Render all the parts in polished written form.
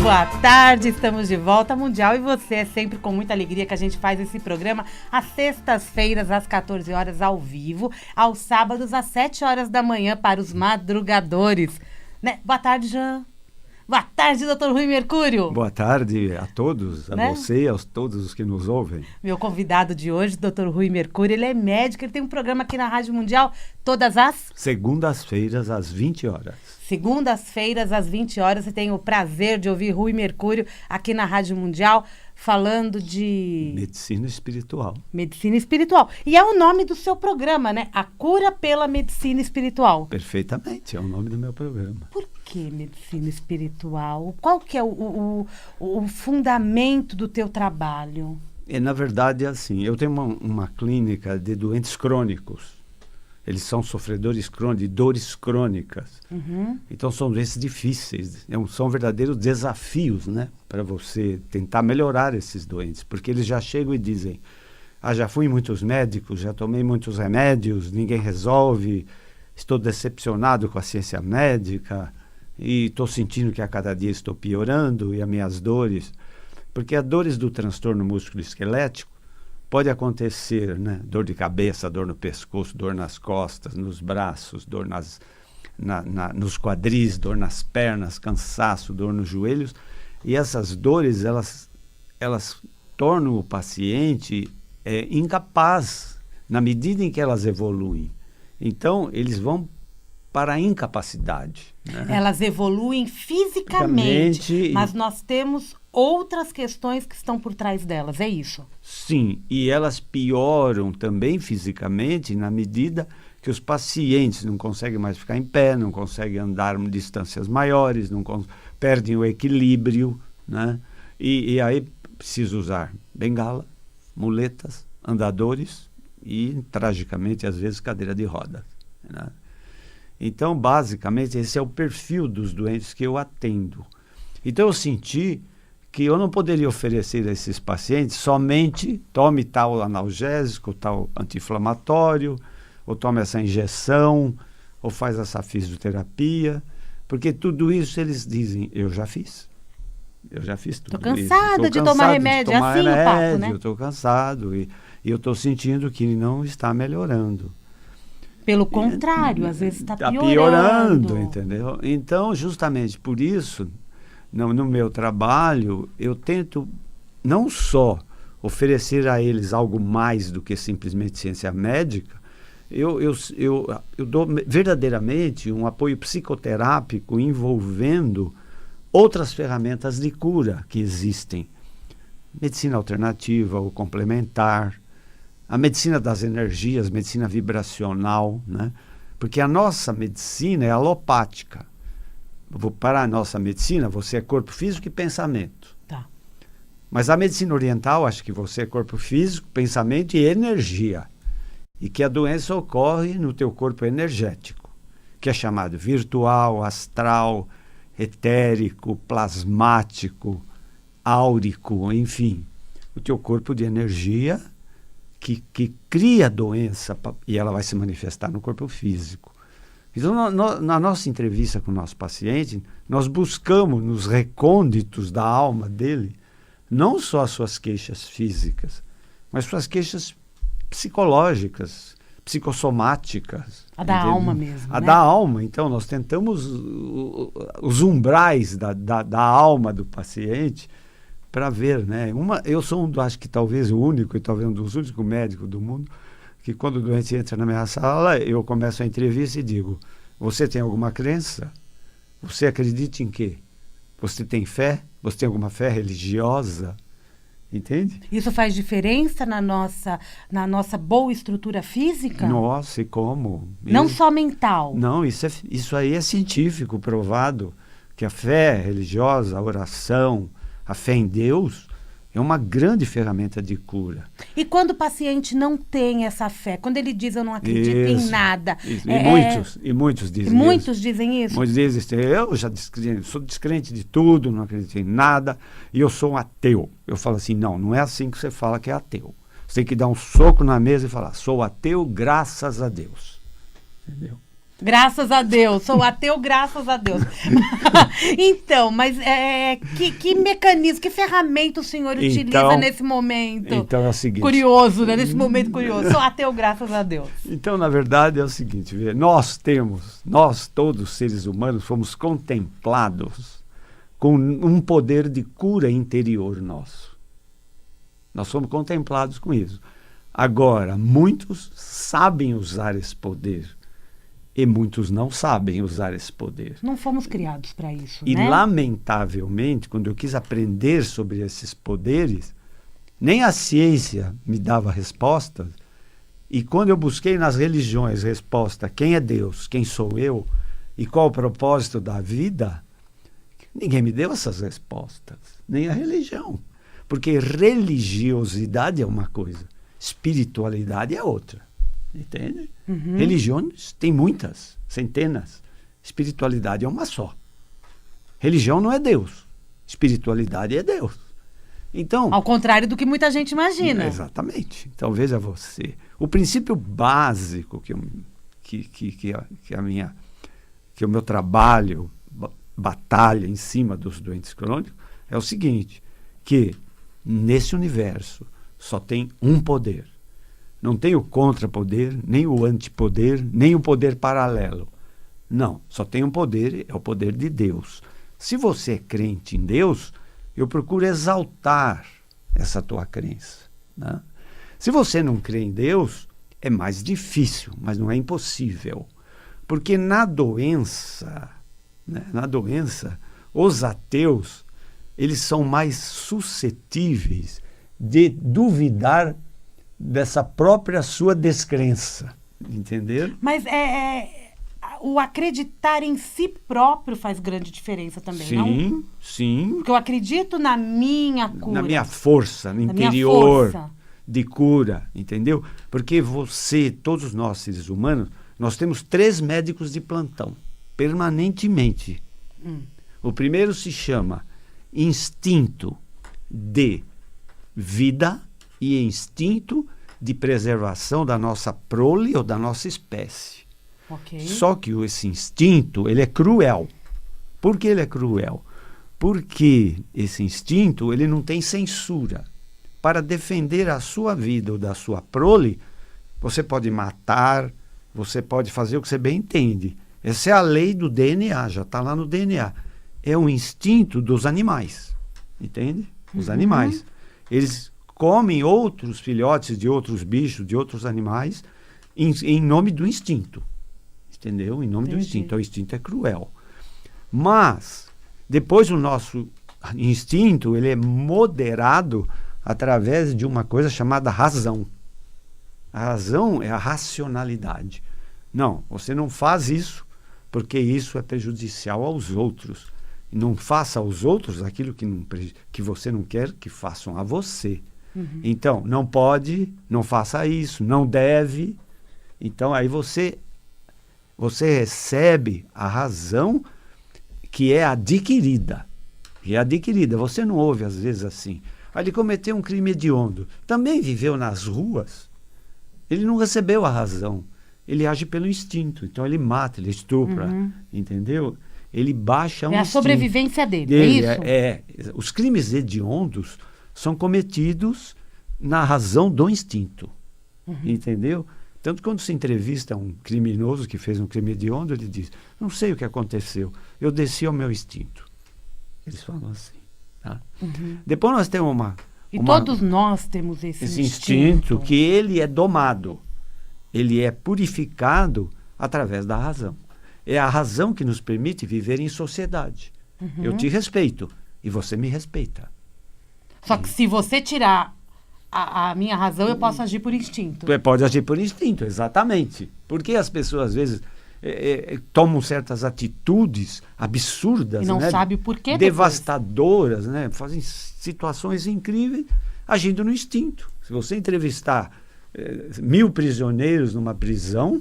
boa tarde, estamos de volta ao Mundial e você, é sempre com muita alegria que a gente faz esse programa às sextas-feiras, às 14 horas ao vivo, aos sábados às 7 horas da manhã para os madrugadores. Né? Boa tarde, Jean. Boa tarde, doutor Rui Mercúrio. Boa tarde a todos, a você e a todos os que nos ouvem. Meu convidado de hoje, doutor Rui Mercúrio, ele é médico, ele tem um programa aqui na Rádio Mundial todas as... Segundas-feiras, às 20 horas. Segundas-feiras, às 20 horas, você tem o prazer de ouvir Rui Mercúrio aqui na Rádio Mundial, falando de... Medicina espiritual. Medicina espiritual. E é o nome do seu programa, né? A Cura pela Medicina Espiritual. Perfeitamente, é o nome do meu programa. Por que medicina espiritual? Qual que é o fundamento do teu trabalho? Na verdade, é assim, eu tenho uma clínica de doentes crônicos. Eles são sofredores crônicos, de dores crônicas. Uhum. Então, são doenças difíceis. São verdadeiros desafios, né? Para você tentar melhorar esses doentes. Porque eles já chegam e dizem, já fui em muitos médicos, já tomei muitos remédios, ninguém resolve, estou decepcionado com a ciência médica e estou sentindo que a cada dia estou piorando e as minhas dores. Porque as dores do transtorno músculo-esquelético pode acontecer, né? Dor de cabeça, dor no pescoço, dor nas costas, nos braços, dor nos quadris, dor nas pernas, cansaço, dor nos joelhos. E essas dores, elas tornam o paciente incapaz na medida em que elas evoluem. Então, eles vão para a incapacidade. Né? Elas evoluem fisicamente, mas nós temos outras questões que estão por trás delas, é isso? Sim, e elas pioram também fisicamente na medida que os pacientes não conseguem mais ficar em pé, não conseguem andar distâncias maiores, perdem o equilíbrio, né? E aí precisa usar bengala, muletas, andadores e, tragicamente, às vezes, cadeira de rodas, né? Então, basicamente, esse é o perfil dos doentes que eu atendo. Então, eu senti que eu não poderia oferecer a esses pacientes somente tome tal analgésico, tal anti-inflamatório, ou tome essa injeção, ou faz essa fisioterapia, porque tudo isso eles dizem, eu já fiz tudo isso. Estou cansada de tomar remédio, é assim o papo, né? Eu estou cansado e eu estou sentindo que não está melhorando. Pelo contrário, às vezes está piorando. Está piorando, entendeu? Então, justamente por isso, no meu trabalho, eu tento não só oferecer a eles algo mais do que simplesmente ciência médica, eu dou verdadeiramente um apoio psicoterápico envolvendo outras ferramentas de cura que existem. Medicina alternativa ou complementar, a medicina das energias, medicina vibracional, né? Porque a nossa medicina é alopática. Para a nossa medicina, você é corpo físico e pensamento. Tá. Mas a medicina oriental, acha que você é corpo físico, pensamento e energia. E que a doença ocorre no teu corpo energético, que é chamado virtual, astral, etérico, plasmático, áurico, enfim. O teu corpo de energia que cria a doença e ela vai se manifestar no corpo físico. Então, na nossa entrevista com o nosso paciente, nós buscamos nos recônditos da alma dele, não só as suas queixas físicas, mas suas queixas psicológicas, psicossomáticas. A da alma mesmo, A né? da alma. Então, nós tentamos os umbrais da alma do paciente para ver, né? Eu sou acho que talvez o único e talvez um dos únicos médicos do mundo que quando o doente entra na minha sala, eu começo a entrevista e digo, você tem alguma crença? Você acredita em quê? Você tem fé? Você tem alguma fé religiosa? Entende? Isso faz diferença na nossa boa estrutura física? Nossa, e como? Não só mental. Não, isso aí é científico, provado, que a fé religiosa, a oração, a fé em Deus é uma grande ferramenta de cura. E quando o paciente não tem essa fé, quando ele diz eu não acredito em nada. Isso. E muitos dizem isso. Muitos dizem isso? Muitos dizem, eu já sou descrente de tudo, não acredito em nada, e eu sou um ateu. Eu falo assim, não é assim que você fala que é ateu. Você tem que dar um soco na mesa e falar, sou ateu graças a Deus. Entendeu? Graças a Deus, sou ateu, graças a Deus. Então, mas que mecanismo, que ferramenta o senhor utiliza nesse momento? Então é o seguinte. Curioso, né? Nesse momento curioso. Sou ateu, graças a Deus. Então, na verdade, é o seguinte, nós todos seres humanos, fomos contemplados com um poder de cura interior nosso. Nós fomos contemplados com isso. Agora, muitos sabem usar esse poder. E muitos não sabem usar esse poder. Não fomos criados para isso, e, né? lamentavelmente, quando eu quis aprender sobre esses poderes, nem a ciência me dava respostas. E quando eu busquei nas religiões resposta, quem é Deus, quem sou eu e qual o propósito da vida, ninguém me deu essas respostas, nem a religião. Porque religiosidade é uma coisa, espiritualidade é outra. Entende? Uhum. Religiões tem muitas, centenas. Espiritualidade é uma só. Religião não é Deus. Espiritualidade é Deus. Então, ao contrário do que muita gente imagina. Exatamente. Então veja você. O princípio básico que o meu trabalho batalha em cima dos doentes crônicos é o seguinte, que nesse universo só tem um poder. Não tem o contrapoder, nem o antipoder, nem o poder paralelo. Não, só tem um poder, é o poder de Deus. Se você é crente em Deus, eu procuro exaltar essa tua crença, né? Se você não crê em Deus, é mais difícil, mas não é impossível. Porque na doença, os ateus, eles são mais suscetíveis de duvidar dessa própria sua descrença, entendeu? Mas o acreditar em si próprio faz grande diferença também, não? Sim, sim. Porque eu acredito na minha cura. Na minha força, no interior de cura, entendeu? Porque todos nós seres humanos, nós temos 3 médicos de plantão, permanentemente. O primeiro se chama instinto de vida e instinto de preservação da nossa prole ou da nossa espécie. Okay. Só que esse instinto, ele é cruel. Por que ele é cruel? Porque esse instinto, ele não tem censura. Para defender a sua vida ou da sua prole, você pode matar, você pode fazer o que você bem entende. Essa é a lei do DNA, já está lá no DNA. É um instinto dos animais, entende? Os animais. Eles comem outros filhotes de outros bichos, de outros animais, em nome do instinto. Entendeu? Em nome do instinto. O instinto é cruel. Mas, depois o nosso instinto, ele é moderado através de uma coisa chamada razão. A razão é a racionalidade. Não, você não faz isso porque isso é prejudicial aos outros. Não faça aos outros aquilo que você não quer que façam a você. Então, não pode, não faça isso, não deve. Então, aí você recebe a razão que é adquirida. Você não ouve, às vezes, assim. Ele cometeu um crime hediondo. Também viveu nas ruas. Ele não recebeu a razão. Ele age pelo instinto. Então, ele mata, ele estupra. Entendeu? Ele baixa um instinto. É a sobrevivência dele, é isso? Os crimes hediondos são cometidos na razão do instinto. Entendeu? Tanto quando se entrevista um criminoso que fez um crime hediondo, ele diz, não sei o que aconteceu, eu desci ao meu instinto. Eles falam assim. Tá? Depois nós temos todos nós temos esse instinto que ele é domado. Ele é purificado através da razão. É a razão que nos permite viver em sociedade. Eu te respeito e você me respeita. Só que se você tirar a minha razão, eu posso agir por instinto. Pode agir por instinto, exatamente. Porque as pessoas, às vezes, tomam certas atitudes absurdas, e não sabe o porquê. Devastadoras, né? Fazem situações incríveis agindo no instinto. Se você entrevistar 1000 prisioneiros numa prisão,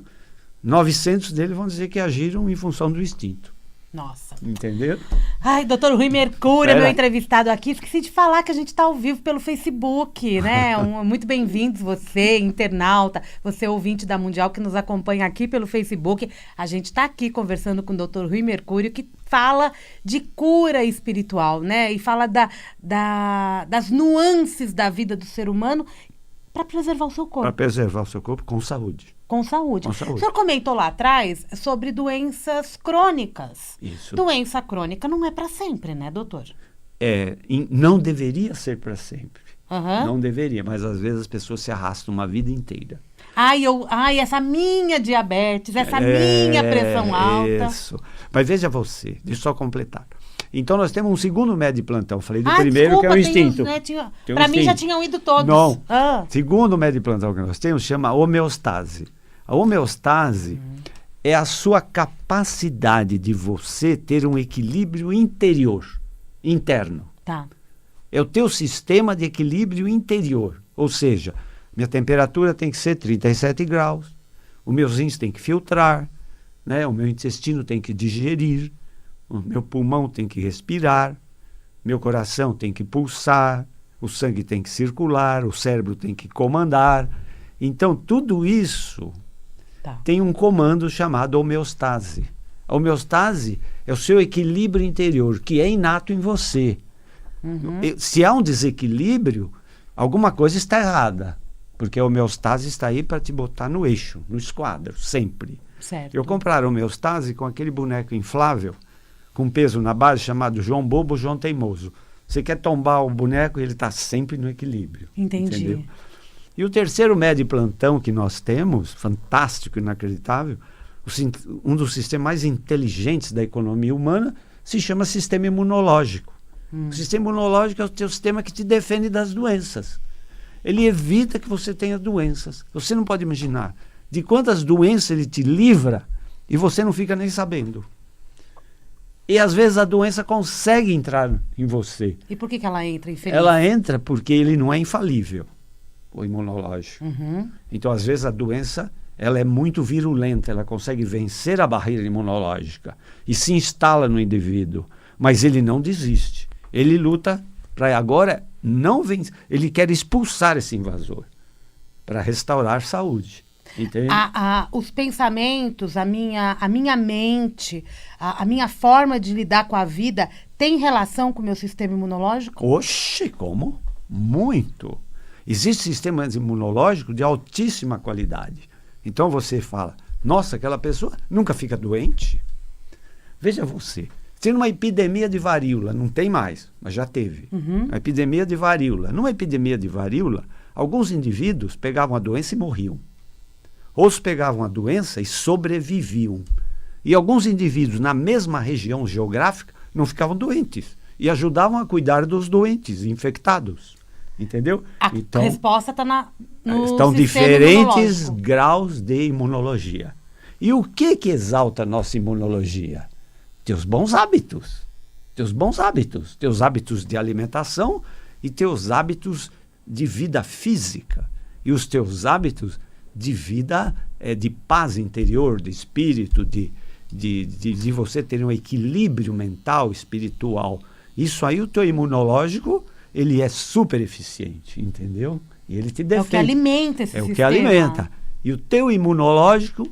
900 deles vão dizer que agiram em função do instinto. Nossa. Entendeu? Ai, doutor Rui Mercúrio, meu entrevistado aqui. Esqueci de falar que a gente está ao vivo pelo Facebook, né? Muito bem-vindos você, internauta, você ouvinte da Mundial que nos acompanha aqui pelo Facebook. A gente está aqui conversando com o doutor Rui Mercúrio, que fala de cura espiritual, né? E fala das nuances da vida do ser humano para preservar o seu corpo. Para preservar o seu corpo com saúde. Com saúde. Com saúde. O senhor comentou lá atrás sobre doenças crônicas. Isso. Doença crônica não é para sempre, né, doutor? Não deveria ser para sempre. Uhum. Não deveria, mas às vezes as pessoas se arrastam uma vida inteira. Essa minha diabetes, essa minha pressão alta. Isso. Mas veja você, deixa eu só completar. Então nós temos um segundo médico de plantão. Falei do primeiro, que é o instinto. Para mim já tinham ido todos. Não. Segundo médico de plantão que nós temos chama homeostase. A homeostase é a sua capacidade de você ter um equilíbrio interior, interno. Tá. É o teu sistema de equilíbrio interior. Ou seja, minha temperatura tem que ser 37 graus, os meus rins têm que filtrar, né? O meu intestino tem que digerir, o meu pulmão tem que respirar, meu coração tem que pulsar, o sangue tem que circular, o cérebro tem que comandar. Então, tudo isso tem um comando chamado homeostase. A homeostase é o seu equilíbrio interior, que é inato em você. Uhum. Se há um desequilíbrio, alguma coisa está errada, porque a homeostase está aí para te botar no eixo, no esquadro, sempre. Certo. Eu comprara a homeostase com aquele boneco inflável, com peso na base, chamado João Bobo, João Teimoso. Você quer tombar o boneco e ele está sempre no equilíbrio. Entendi. Entendeu? E o terceiro médio de plantão que nós temos, fantástico, inacreditável, um dos sistemas mais inteligentes da economia humana, se chama sistema imunológico. O sistema imunológico é o teu sistema que te defende das doenças. Ele evita que você tenha doenças. Você não pode imaginar de quantas doenças ele te livra e você não fica nem sabendo. E às vezes a doença consegue entrar em você. E por que ela entra, infeliz? Ela entra porque ele não é infalível, o imunológico. Uhum. Então, às vezes, a doença ela é muito virulenta, ela consegue vencer a barreira imunológica e se instala no indivíduo. Mas ele não desiste. Ele luta para agora não vencer. Ele quer expulsar esse invasor para restaurar saúde. Entende? Os pensamentos, a minha mente, a minha forma de lidar com a vida tem relação com o meu sistema imunológico? Oxe, como? Muito. Existe sistemas imunológicos de altíssima qualidade. Então você fala, nossa, aquela pessoa nunca fica doente? Veja você, tem uma epidemia de varíola, não tem mais, mas já teve. Uma epidemia de varíola. Numa epidemia de varíola, alguns indivíduos pegavam a doença e morriam. Outros pegavam a doença e sobreviviam. E alguns indivíduos na mesma região geográfica não ficavam doentes e ajudavam a cuidar dos doentes, infectados. Entendeu? Então, a resposta está no estão diferentes graus de imunologia. E o que exalta a nossa imunologia? Teus bons hábitos. Teus bons hábitos. Teus hábitos de alimentação e teus hábitos de vida física. E os teus hábitos de vida, de paz interior, de espírito, de você ter um equilíbrio mental, espiritual. Isso aí, o teu imunológico, ele é super eficiente, entendeu? E ele te defende. É o que alimenta esse sistema. É o que alimenta. E o teu imunológico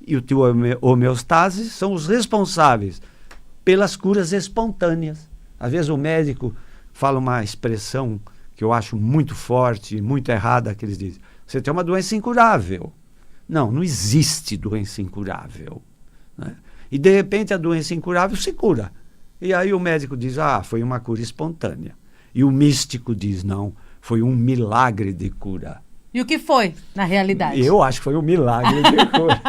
e o teu homeostase são os responsáveis pelas curas espontâneas. Às vezes o médico fala uma expressão que eu acho muito forte, muito errada, que eles dizem, você tem uma doença incurável. Não existe doença incurável. Né? E de repente a doença incurável se cura. E aí o médico diz, foi uma cura espontânea. E o místico diz, não, foi um milagre de cura. E o que foi, na realidade? Eu acho que foi um milagre de cura.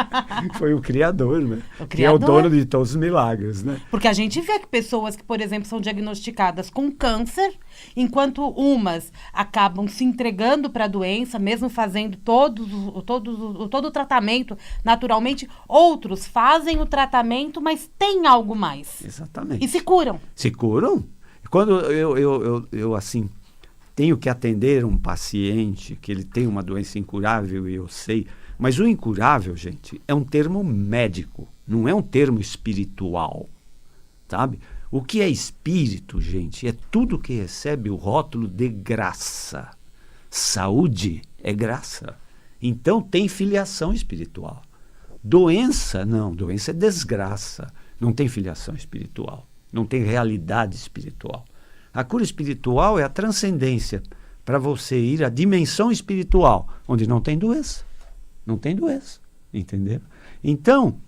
Foi o Criador, né? O Criador. Que é o dono de todos os milagres, né? Porque a gente vê que pessoas que, por exemplo, são diagnosticadas com câncer, enquanto umas acabam se entregando para a doença, mesmo fazendo todo o tratamento naturalmente, outros fazem o tratamento, mas tem algo mais. Exatamente. E se curam. Se curam? Quando eu assim, tenho que atender um paciente que ele tem uma doença incurável, e eu sei, mas o incurável, gente, é um termo médico, não é um termo espiritual. sabe? O que é espírito, gente, é tudo que recebe o rótulo de graça. Saúde é graça. Então tem filiação espiritual. Doença, não. Doença é desgraça. Não tem filiação espiritual. Não tem realidade espiritual. A cura espiritual é a transcendência para você ir à dimensão espiritual, onde não tem doença. Não tem doença. Entendeu? Então,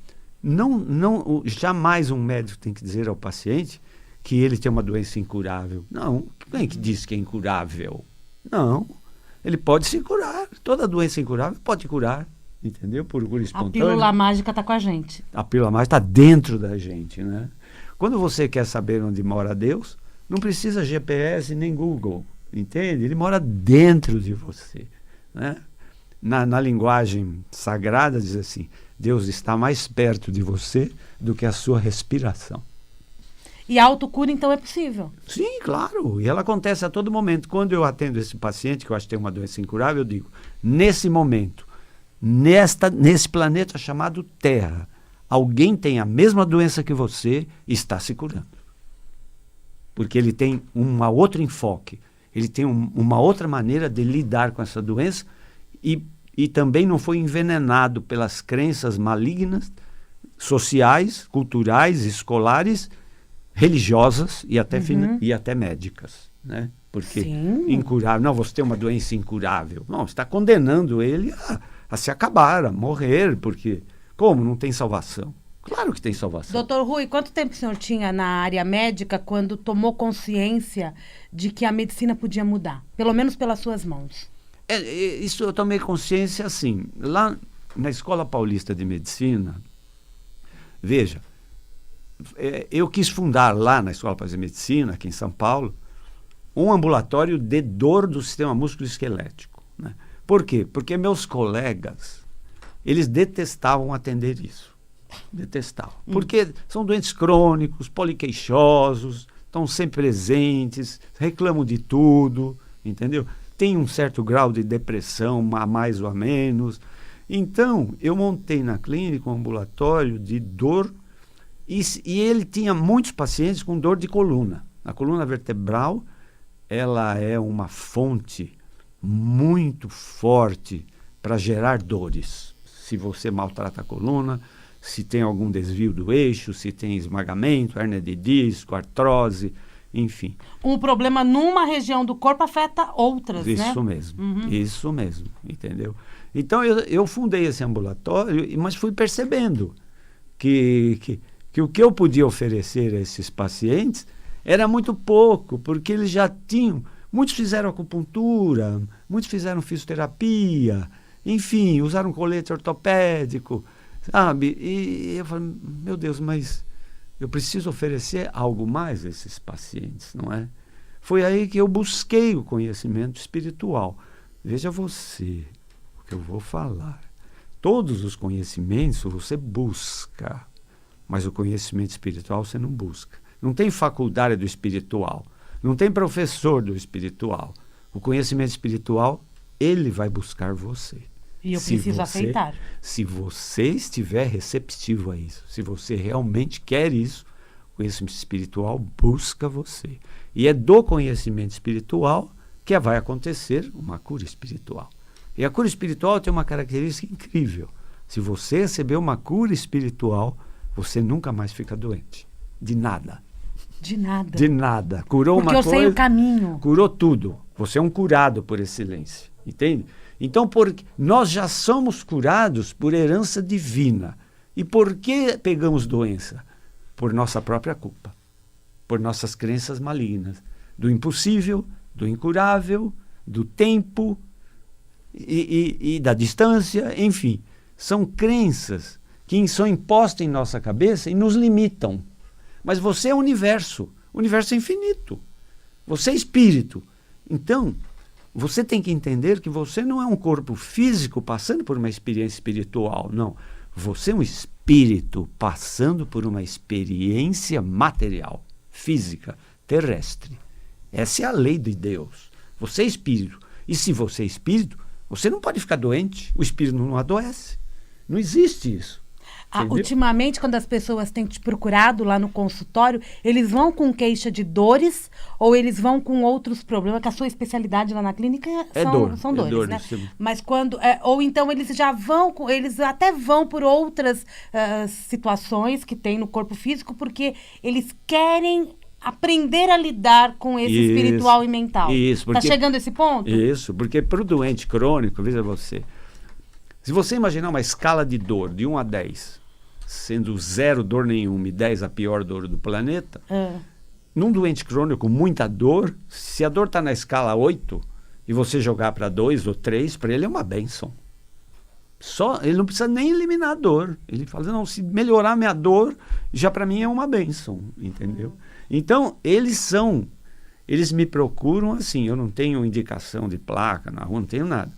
jamais um médico tem que dizer ao paciente que ele tem uma doença incurável. Não. Quem é que diz que é incurável? Não. Ele pode se curar. Toda doença incurável pode curar. Entendeu? Por cura espontânea. A pílula mágica está com a gente. A pílula mágica está dentro da gente, né? Quando você quer saber onde mora Deus, não precisa GPS nem Google, entende? Ele mora dentro de você, né? Na linguagem sagrada diz assim, Deus está mais perto de você do que a sua respiração. E a autocura, então, é possível? Sim, claro. E ela acontece a todo momento. Quando eu atendo esse paciente, que eu acho que tem uma doença incurável, eu digo, nesse momento, nesse planeta chamado Terra, alguém tem a mesma doença que você e está se curando. Porque ele tem um outro enfoque, ele tem uma outra maneira de lidar com essa doença e também não foi envenenado pelas crenças malignas, sociais, culturais, escolares, religiosas e até médicas, né? Porque incurável, não, você tem uma doença incurável. Não, você está condenando ele a se acabar, a morrer, porque como? Não tem salvação. Claro que tem salvação. Doutor Rui, quanto tempo o senhor tinha na área médica quando tomou consciência de que a medicina podia mudar? Pelo menos pelas suas mãos. Isso eu tomei consciência assim. Lá na Escola Paulista de Medicina, veja, eu quis fundar lá na Escola Paulista de Medicina, aqui em São Paulo, um ambulatório de dor do sistema músculo-esquelético, né? Por quê? Porque meus colegas, eles detestavam atender isso. Detestavam. Porque são doentes crônicos, poliqueixosos, estão sempre presentes, reclamam de tudo, entendeu? Tem um certo grau de depressão, a mais ou a menos. Então, eu montei na clínica um ambulatório de dor e ele tinha muitos pacientes com dor de coluna. A coluna vertebral, ela é uma fonte muito forte para gerar dores. Se você maltrata a coluna, se tem algum desvio do eixo, se tem esmagamento, hérnia de disco, artrose, enfim. Um problema numa região do corpo afeta outras, né? Isso mesmo, isso mesmo, entendeu? Então eu fundei esse ambulatório, mas fui percebendo que o que eu podia oferecer a esses pacientes era muito pouco, porque eles já tinham... Muitos fizeram acupuntura, muitos fizeram fisioterapia, enfim, usaram colete ortopédico, sabe? E eu falei, meu Deus, mas eu preciso oferecer algo mais a esses pacientes, não é? Foi aí que eu busquei o conhecimento espiritual. Veja você o que eu vou falar. Todos os conhecimentos você busca, mas o conhecimento espiritual você não busca. Não tem faculdade do espiritual. Não tem professor do espiritual. O conhecimento espiritual, ele vai buscar você. E eu preciso aceitar. Se você estiver receptivo a isso, se você realmente quer isso, o conhecimento espiritual busca você. E é do conhecimento espiritual que vai acontecer uma cura espiritual. E a cura espiritual tem uma característica incrível. Se você receber uma cura espiritual, você nunca mais fica doente. De nada. De nada. De nada. Curou uma coisa. Porque eu sei o caminho. Curou tudo. Você é um curado por excelência. Entende? Então, nós já somos curados por herança divina. E por que pegamos doença? Por nossa própria culpa. Por nossas crenças malignas. Do impossível, do incurável, do tempo e da distância, enfim. São crenças que são impostas em nossa cabeça e nos limitam. Mas você é o universo é infinito. Você é espírito. Então, você tem que entender que você não é um corpo físico passando por uma experiência espiritual, não. Você é um espírito passando por uma experiência material, física, terrestre. Essa é a lei de Deus. Você é espírito. E se você é espírito, você não pode ficar doente. O espírito não adoece. Não existe isso. Ultimamente, quando as pessoas têm te procurado lá no consultório, eles vão com queixa de dores ou eles vão com outros problemas? Que a sua especialidade lá na clínica são dores, né? Sim. Mas quando... ou então eles já vão... Eles até vão por outras situações que tem no corpo físico, porque eles querem aprender a lidar com esse espiritual e mental. Isso. Está chegando a esse ponto? Isso, porque para o doente crônico, veja você, se você imaginar uma escala de dor de 1 a 10, sendo 0 dor nenhuma e 10 a pior dor do planeta, num doente crônico com muita dor, se a dor está na escala 8 e você jogar para 2 ou 3, para ele é uma bênção. Ele não precisa nem eliminar a dor. Ele fala, não, se melhorar minha dor, já para mim é uma bênção, entendeu? Então, eles me procuram assim, eu não tenho indicação de placa na rua, não tenho nada.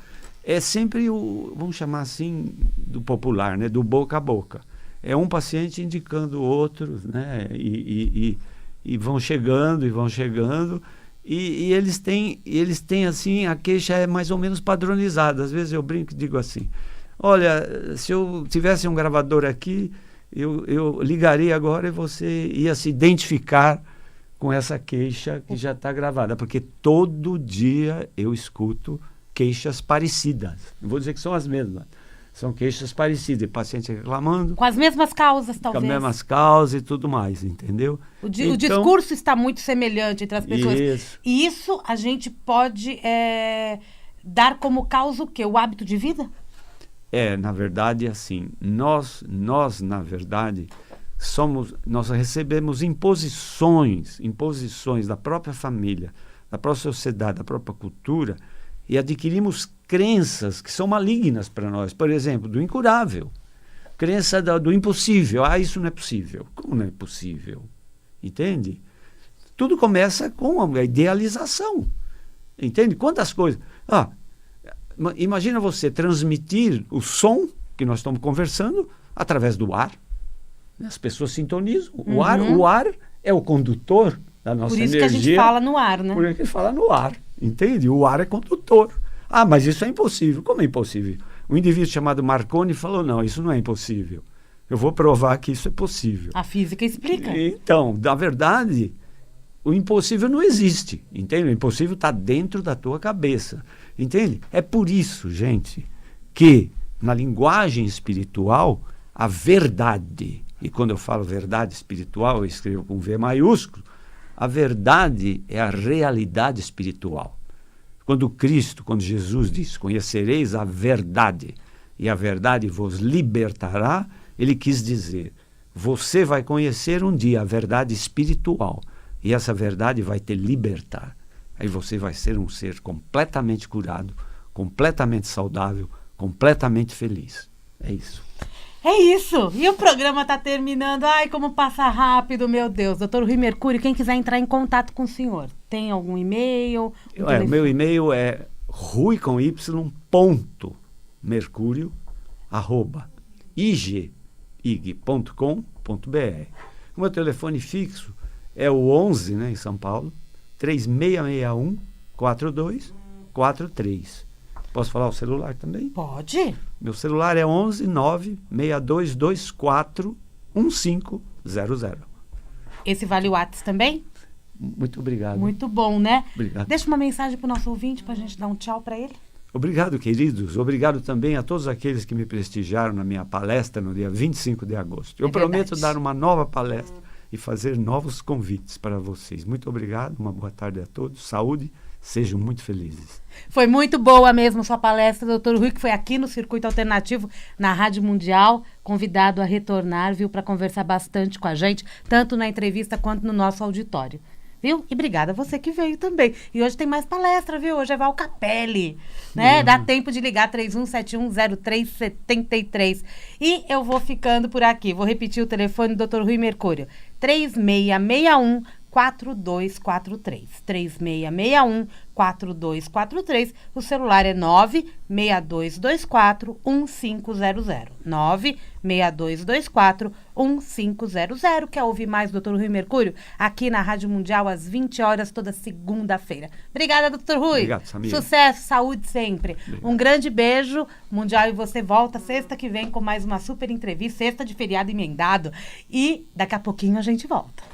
É sempre vamos chamar assim, do popular, né? Do boca a boca. É um paciente indicando outros, né? E vão chegando, e eles têm assim, a queixa é mais ou menos padronizada. Às vezes eu brinco e digo assim, olha, se eu tivesse um gravador aqui, eu ligaria agora e você ia se identificar com essa queixa que já está gravada, porque todo dia eu escuto queixas parecidas. Não vou dizer que são as mesmas. São queixas parecidas, paciente reclamando. Com as mesmas causas, talvez. Com as mesmas causas e tudo mais, entendeu? O discurso está muito semelhante entre as pessoas. Isso. E isso a gente pode dar como causa o quê? O hábito de vida? Na verdade, assim, nós na verdade, nós recebemos imposições da própria família, da própria sociedade, da própria cultura, e adquirimos crenças que são malignas para nós. Por exemplo, do incurável. Crença do impossível. Isso não é possível. Como não é possível? Entende? Tudo começa com a idealização. Entende? Quantas coisas... imagina você transmitir o som que nós estamos conversando através do ar. As pessoas sintonizam. O ar é o condutor da nossa energia. Por isso que a gente fala no ar, né? Por isso que a gente fala no ar. Entende? O ar é condutor. Mas isso é impossível. Como é impossível? Um indivíduo chamado Marconi falou, não, isso não é impossível. Eu vou provar que isso é possível. A física explica. Então, na verdade, o impossível não existe. Entende? O impossível está dentro da tua cabeça. Entende? É por isso, gente, que na linguagem espiritual, a verdade, e quando eu falo verdade espiritual, eu escrevo com V maiúsculo, a verdade é a realidade espiritual. Quando Jesus diz, conhecereis a verdade, e a verdade vos libertará, ele quis dizer, você vai conhecer um dia a verdade espiritual, e essa verdade vai te libertar. Aí você vai ser um ser completamente curado, completamente saudável, completamente feliz. É isso. É isso. E o programa está terminando. Ai, como passa rápido, meu Deus. Doutor Rui Mercúrio, quem quiser entrar em contato com o senhor, tem algum e-mail? O meu e-mail é rui.ig.com.br. O meu telefone fixo é o 11, né, em São Paulo, 3661-4243. Posso falar o celular também? Pode. Meu celular é 11-96224-1500. Esse vale o WhatsApp também? Muito obrigado. Muito bom, né? Obrigado. Deixa uma mensagem para o nosso ouvinte, para a gente dar um tchau para ele. Obrigado, queridos. Obrigado também a todos aqueles que me prestigiaram na minha palestra no dia 25 de agosto. Eu prometo dar uma nova palestra e fazer novos convites para vocês. Muito obrigado, uma boa tarde a todos. Saúde. Sejam muito felizes. Foi muito boa mesmo sua palestra, doutor Rui, que foi aqui no Circuito Alternativo, na Rádio Mundial, convidado a retornar, viu, para conversar bastante com a gente, tanto na entrevista quanto no nosso auditório. Viu? E obrigada a você que veio também. E hoje tem mais palestra, viu? Hoje é Val Capelli, né? Dá tempo de ligar 31710373. E eu vou ficando por aqui. Vou repetir o telefone do Dr. Rui Mercúrio. 3661 4243. 3661-4243. O celular é 96224-1500. 96224-1500. Quer ouvir mais do Dr. Rui Mercúrio? Aqui na Rádio Mundial, às 20 horas, toda segunda-feira. Obrigada, Dr. Rui. Obrigado, Samir. Sucesso, saúde sempre. Obrigado. Um grande beijo. Mundial e você volta sexta que vem com mais uma super entrevista. Sexta de feriado emendado. E daqui a pouquinho a gente volta.